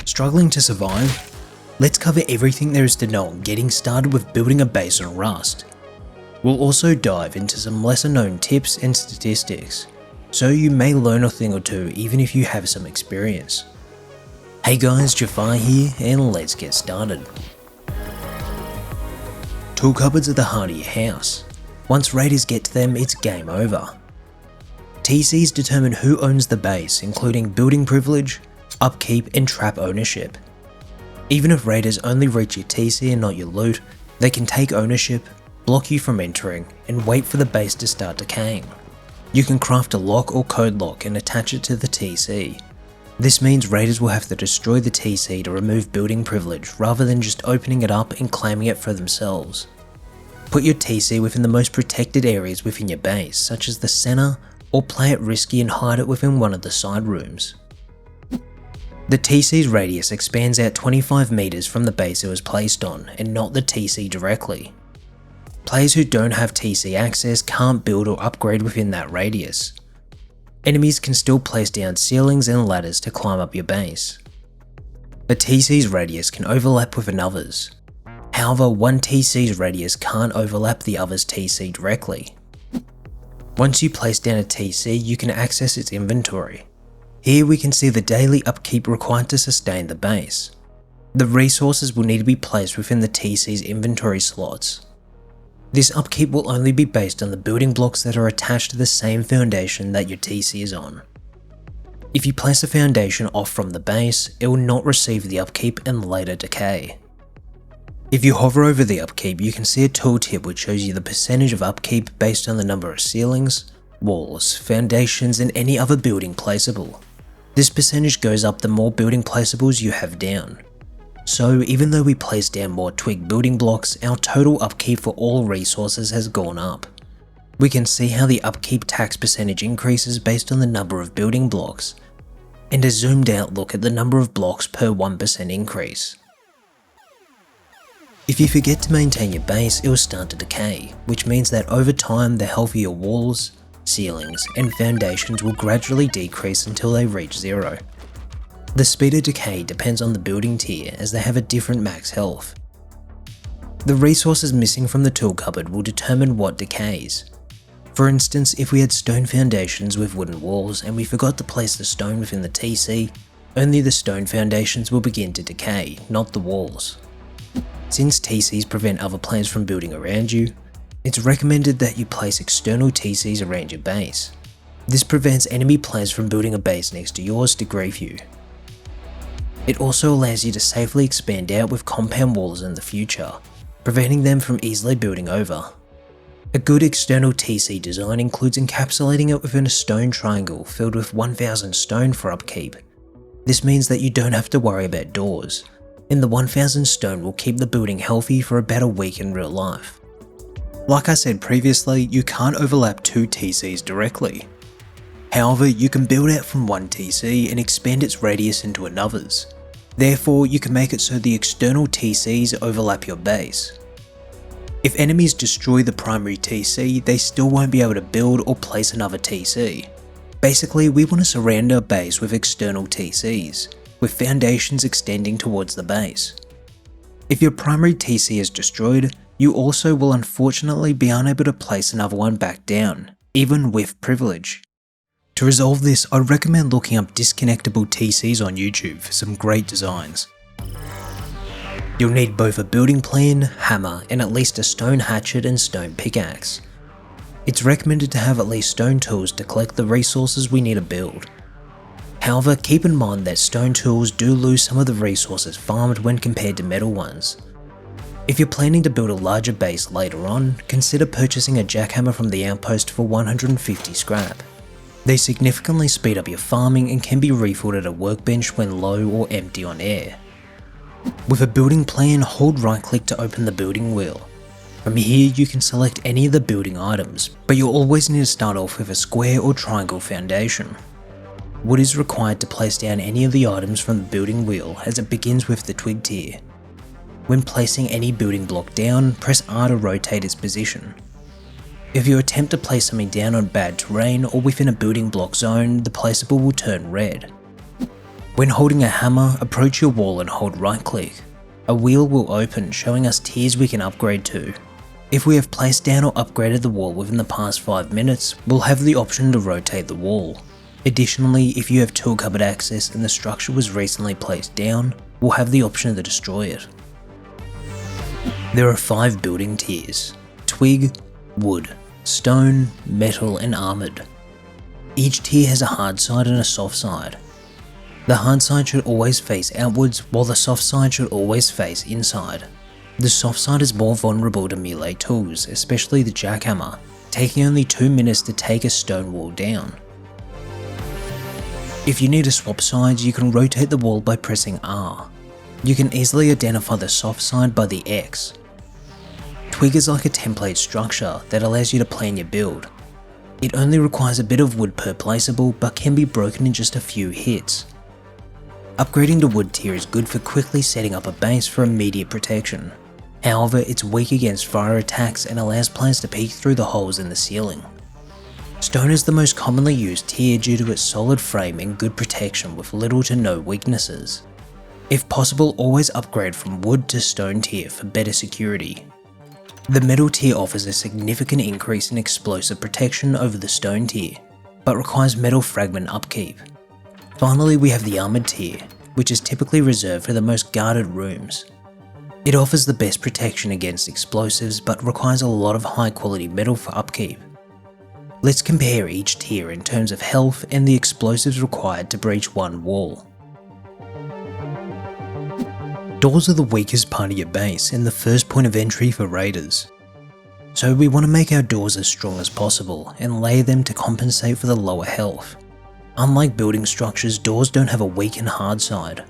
Struggling to survive? Let's cover everything there is to know on getting started with building a base on Rust. We'll also dive into some lesser known tips and statistics, so you may learn a thing or two even if you have some experience. Hey guys, Jfarr here, and let's get started. Tool cupboards are the heart of your house. Once raiders get to them, it's game over. TCs determine who owns the base, including building privilege, upkeep, and trap ownership. Even if raiders only reach your TC and not your loot, they can take ownership, block you from entering, and wait for the base to start decaying. You can craft a lock or code lock and attach it to the TC. This means raiders will have to destroy the TC to remove building privilege rather than just opening it up and claiming it for themselves. Put your TC within the most protected areas within your base, such as the center, or play it risky and hide it within one of the side rooms. The TC's radius expands out 25 meters from the base it was placed on, and not the TC directly. Players who don't have TC access can't build or upgrade within that radius. Enemies can still place down ceilings and ladders to climb up your base. The TC's radius can overlap with another's. However, one TC's radius can't overlap the other's TC directly. Once you place down a TC, you can access its inventory. Here we can see the daily upkeep required to sustain the base. The resources will need to be placed within the TC's inventory slots. This upkeep will only be based on the building blocks that are attached to the same foundation that your TC is on. If you place a foundation off from the base, it will not receive the upkeep and later decay. If you hover over the upkeep, you can see a tooltip which shows you the percentage of upkeep based on the number of ceilings, walls, foundations, and any other building placeable. This percentage goes up the more building placeables you have down. So even though we place down more twig building blocks, our total upkeep for all resources has gone up. We can see how the upkeep tax percentage increases based on the number of building blocks, and a zoomed out look at the number of blocks per 1% increase. If you forget to maintain your base, it will start to decay, which means that over time the health of your walls, ceilings, and foundations will gradually decrease until they reach 0. The speed of decay depends on the building tier as they have a different max health. The resources missing from the tool cupboard will determine what decays. For instance, if we had stone foundations with wooden walls and we forgot to place the stone within the TC, only the stone foundations will begin to decay, not the walls. Since TCs prevent other players from building around you, it's recommended that you place external TCs around your base. This prevents enemy players from building a base next to yours to grief you. It also allows you to safely expand out with compound walls in the future, preventing them from easily building over. A good external TC design includes encapsulating it within a stone triangle filled with 1000 stone for upkeep. This means that you don't have to worry about doors, and the 1000 stone will keep the building healthy for about a week in real life. Like I said previously, you can't overlap two TCs directly. However, you can build out from one TC and expand its radius into another's. Therefore, you can make it so the external TCs overlap your base. If enemies destroy the primary TC, they still won't be able to build or place another TC. Basically, we want to surround our base with external TCs, with foundations extending towards the base. If your primary TC is destroyed, you also will unfortunately be unable to place another one back down, even with privilege. To resolve this, I recommend looking up disconnectable TCs on YouTube for some great designs. You'll need both a building plan, hammer, and at least a stone hatchet and stone pickaxe. It's recommended to have at least stone tools to collect the resources we need to build. However, keep in mind that stone tools do lose some of the resources farmed when compared to metal ones. If you're planning to build a larger base later on, consider purchasing a jackhammer from the outpost for 150 scrap. They significantly speed up your farming and can be refilled at a workbench when low or empty on air. With a building plan, hold right click to open the building wheel. From here you can select any of the building items, but you'll always need to start off with a square or triangle foundation. Wood is required to place down any of the items from the building wheel as it begins with the twig tier. When placing any building block down, press R to rotate its position. If you attempt to place something down on bad terrain or within a building block zone, the placeable will turn red. When holding a hammer, approach your wall and hold right click. A wheel will open showing us tiers we can upgrade to. If we have placed down or upgraded the wall within the past 5 minutes, we'll have the option to rotate the wall. Additionally, if you have tool cupboard access and the structure was recently placed down, we'll have the option to destroy it. There are 5 building tiers: twig, wood, stone, metal and armoured. Each tier has a hard side and a soft side. The hard side should always face outwards, while the soft side should always face inside. The soft side is more vulnerable to melee tools, especially the jackhammer, taking only 2 minutes to take a stone wall down. If you need to swap sides, you can rotate the wall by pressing R. You can easily identify the soft side by the X. Twig is like a template structure that allows you to plan your build. It only requires a bit of wood per placeable, but can be broken in just a few hits. Upgrading to wood tier is good for quickly setting up a base for immediate protection. However, it's weak against fire attacks and allows players to peek through the holes in the ceiling. Stone is the most commonly used tier due to its solid frame and good protection with little to no weaknesses. If possible, always upgrade from wood to stone tier for better security. The metal tier offers a significant increase in explosive protection over the stone tier, but requires metal fragment upkeep. Finally, we have the armoured tier, which is typically reserved for the most guarded rooms. It offers the best protection against explosives but requires a lot of high quality metal for upkeep. Let's compare each tier in terms of health and the explosives required to breach one wall. Doors are the weakest part of your base and the first point of entry for raiders. So we want to make our doors as strong as possible and layer them to compensate for the lower health. Unlike building structures, doors don't have a weak and hard side.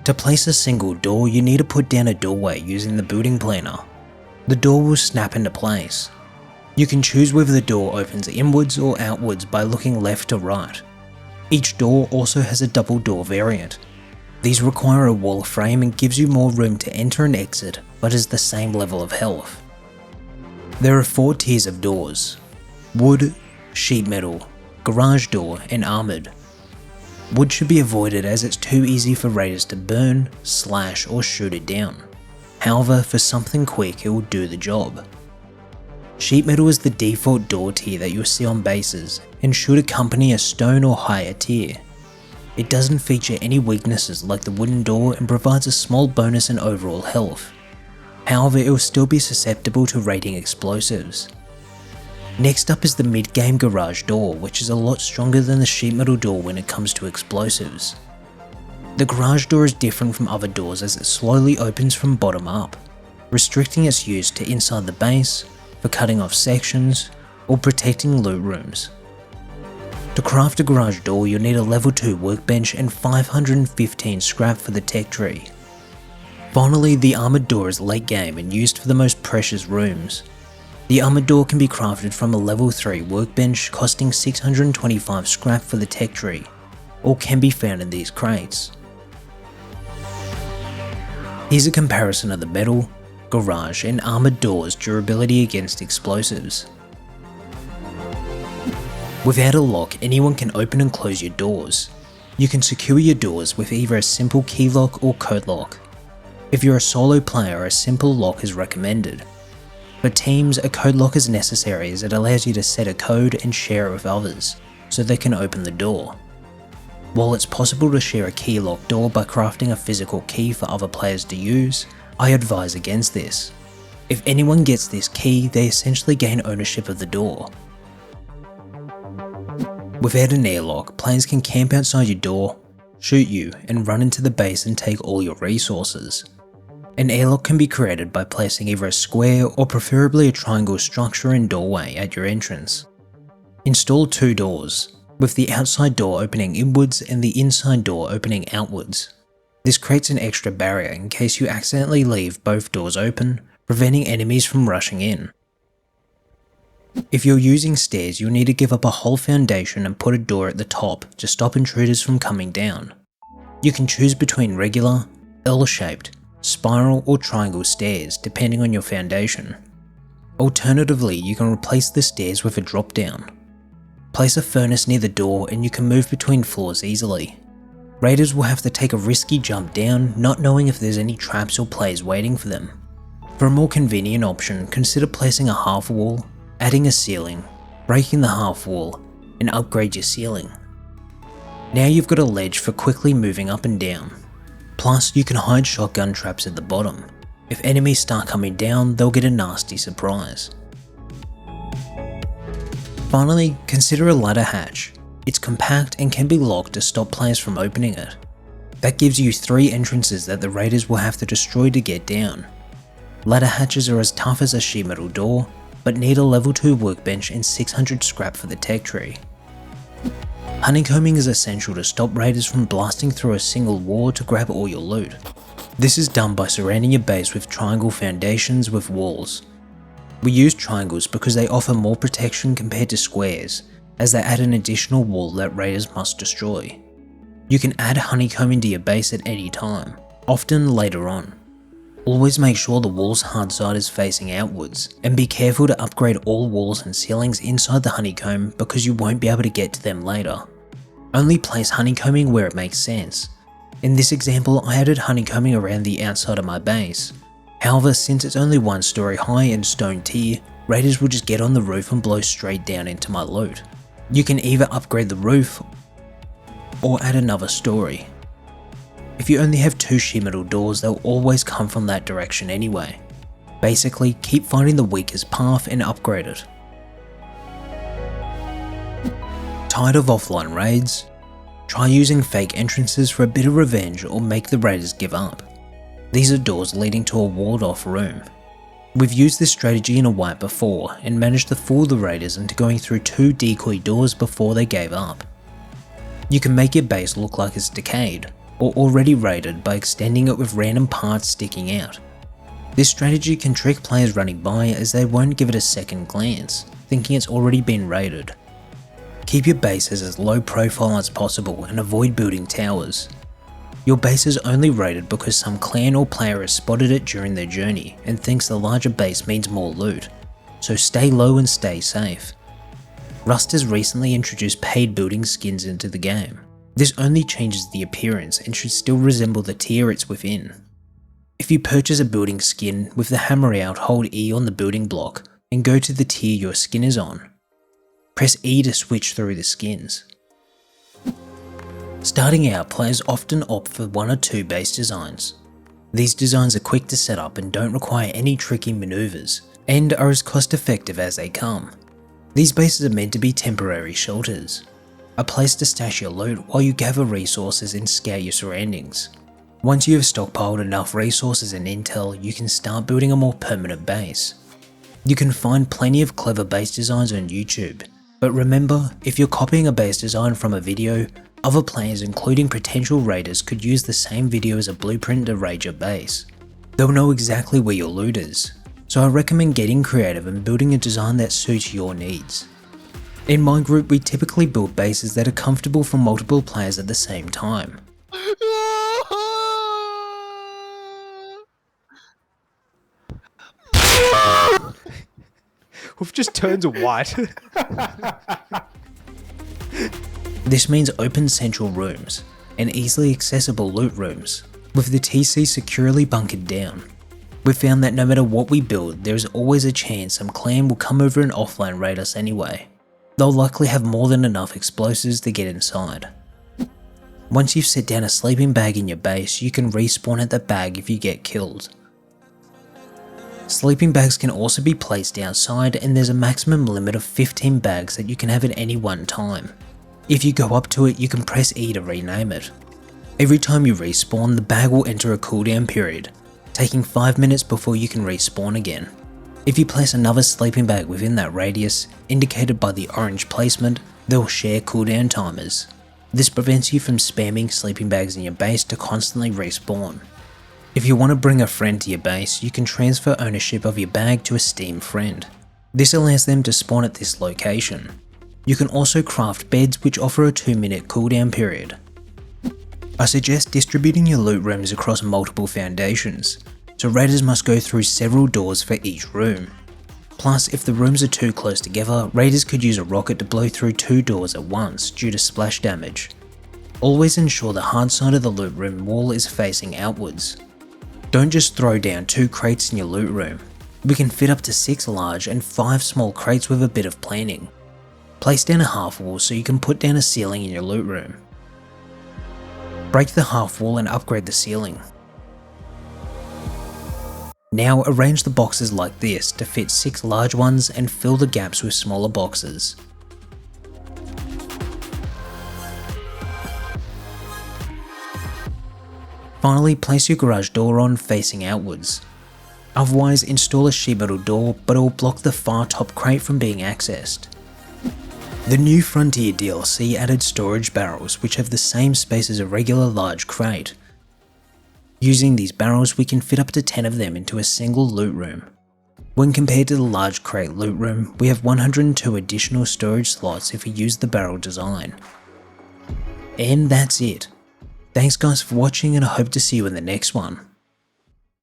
To place a single door, you need to put down a doorway using the building planner. The door will snap into place. You can choose whether the door opens inwards or outwards by looking left to right. Each door also has a double door variant. These require a wall frame and gives you more room to enter and exit, but is the same level of health. There are 4 tiers of doors: wood, sheet metal, garage door and armoured. Wood should be avoided as it's too easy for raiders to burn, slash or shoot it down. However, for something quick it will do the job. Sheet metal is the default door tier that you'll see on bases and should accompany a stone or higher tier. It doesn't feature any weaknesses like the wooden door and provides a small bonus in overall health. However, it will still be susceptible to raiding explosives. Next up is the mid-game garage door, which is a lot stronger than the sheet metal door when it comes to explosives. The garage door is different from other doors as it slowly opens from bottom up, restricting its use to inside the base, for cutting off sections, or protecting loot rooms. To craft a garage door, you'll need a level 2 workbench and 515 scrap for the tech tree. Finally, the armoured door is late game and used for the most precious rooms. The armoured door can be crafted from a level 3 workbench costing 625 scrap for the tech tree, or can be found in these crates. Here's a comparison of the metal, garage and armoured doors' durability against explosives. Without a lock, anyone can open and close your doors. You can secure your doors with either a simple key lock or code lock. If you're a solo player, a simple lock is recommended. For teams, a code lock is necessary as it allows you to set a code and share it with others, so they can open the door. While it's possible to share a key lock door by crafting a physical key for other players to use, I advise against this. If anyone gets this key, they essentially gain ownership of the door. Without an airlock, players can camp outside your door, shoot you, and run into the base and take all your resources. An airlock can be created by placing either a square or preferably a triangle structure and doorway at your entrance. Install 2 doors, with the outside door opening inwards and the inside door opening outwards. This creates an extra barrier in case you accidentally leave both doors open, preventing enemies from rushing in. If you're using stairs, you'll need to give up a whole foundation and put a door at the top to stop intruders from coming down. You can choose between regular, L-shaped, spiral or triangle stairs depending on your foundation. Alternatively, you can replace the stairs with a drop down. Place a furnace near the door and you can move between floors easily. Raiders will have to take a risky jump down, not knowing if there's any traps or plays waiting for them. For a more convenient option, consider placing a half wall, adding a ceiling, breaking the half wall, and upgrade your ceiling. Now you've got a ledge for quickly moving up and down. Plus, you can hide shotgun traps at the bottom. If enemies start coming down, they'll get a nasty surprise. Finally, consider a ladder hatch. It's compact and can be locked to stop players from opening it. That gives you 3 entrances that the raiders will have to destroy to get down. Ladder hatches are as tough as a sheet metal door, but need a level 2 workbench and 600 scrap for the tech tree. Honeycombing is essential to stop raiders from blasting through a single wall to grab all your loot. This is done by surrounding your base with triangle foundations with walls. We use triangles because they offer more protection compared to squares, as they add an additional wall that raiders must destroy. You can add honeycombing to your base at any time, often later on. Always make sure the wall's hard side is facing outwards, and be careful to upgrade all walls and ceilings inside the honeycomb because you won't be able to get to them later. Only place honeycombing where it makes sense. In this example, I added honeycombing around the outside of my base. However, since it's only 1 story high and stone tier, raiders will just get on the roof and blow straight down into my loot. You can either upgrade the roof or add another story. If you only have 2 sheet metal doors, they'll always come from that direction anyway. Basically, keep finding the weakest path and upgrade it. Tired of offline raids? Try using fake entrances for a bit of revenge or make the raiders give up. These are doors leading to a walled off room. We've used this strategy in a wipe before and managed to fool the raiders into going through 2 decoy doors before they gave up. You can make your base look like it's decayed or already raided by extending it with random parts sticking out. This strategy can trick players running by as they won't give it a second glance, thinking it's already been raided. Keep your bases as low profile as possible and avoid building towers. Your base is only raided because some clan or player has spotted it during their journey and thinks the larger base means more loot, so stay low and stay safe. Rust has recently introduced paid building skins into the game. This only changes the appearance and should still resemble the tier it's within. If you purchase a building skin, with the hammer out, hold E on the building block and go to the tier your skin is on. Press E to switch through the skins. Starting out, players often opt for 1 or 2 base designs. These designs are quick to set up and don't require any tricky maneuvers, and are as cost effective as they come. These bases are meant to be temporary shelters, a place to stash your loot while you gather resources and scout your surroundings. Once you have stockpiled enough resources and intel, you can start building a more permanent base. You can find plenty of clever base designs on YouTube, but remember, if you're copying a base design from a video, other players including potential raiders could use the same video as a blueprint to raid your base. They'll know exactly where your loot is, so I recommend getting creative and building a design that suits your needs. In my group, we typically build bases that are comfortable for multiple players at the same time. We've just turned white. This means open central rooms and easily accessible loot rooms, with the TC securely bunkered down. We've found that no matter what we build, there is always a chance some clan will come over and offline raid us anyway. They'll likely have more than enough explosives to get inside. Once you've set down a sleeping bag in your base, you can respawn at that bag if you get killed. Sleeping bags can also be placed outside, and there's a maximum limit of 15 bags that you can have at any one time. If you go up to it, you can press E to rename it. Every time you respawn, the bag will enter a cooldown period, taking 5 minutes before you can respawn again. If you place another sleeping bag within that radius, indicated by the orange placement, they'll share cooldown timers. This prevents you from spamming sleeping bags in your base to constantly respawn. If you want to bring a friend to your base, you can transfer ownership of your bag to a Steam friend. This allows them to spawn at this location. You can also craft beds which offer a 2-minute cooldown period. I suggest distributing your loot rooms across multiple foundations, so raiders must go through several doors for each room. Plus, if the rooms are too close together, raiders could use a rocket to blow through 2 doors at once due to splash damage. Always ensure the hard side of the loot room wall is facing outwards. Don't just throw down 2 crates in your loot room. We can fit up to 6 large and 5 small crates with a bit of planning. Place down a half wall so you can put down a ceiling in your loot room. Break the half wall and upgrade the ceiling. Now arrange the boxes like this to fit 6 large ones and fill the gaps with smaller boxes. Finally, place your garage door on facing outwards. Otherwise, install a sheet metal door, but it will block the far top crate from being accessed. The new Frontier DLC added storage barrels which have the same space as a regular large crate. Using these barrels, we can fit up to 10 of them into a single loot room. When compared to the large crate loot room, we have 102 additional storage slots if we use the barrel design. And that's it. Thanks guys for watching, and I hope to see you in the next one.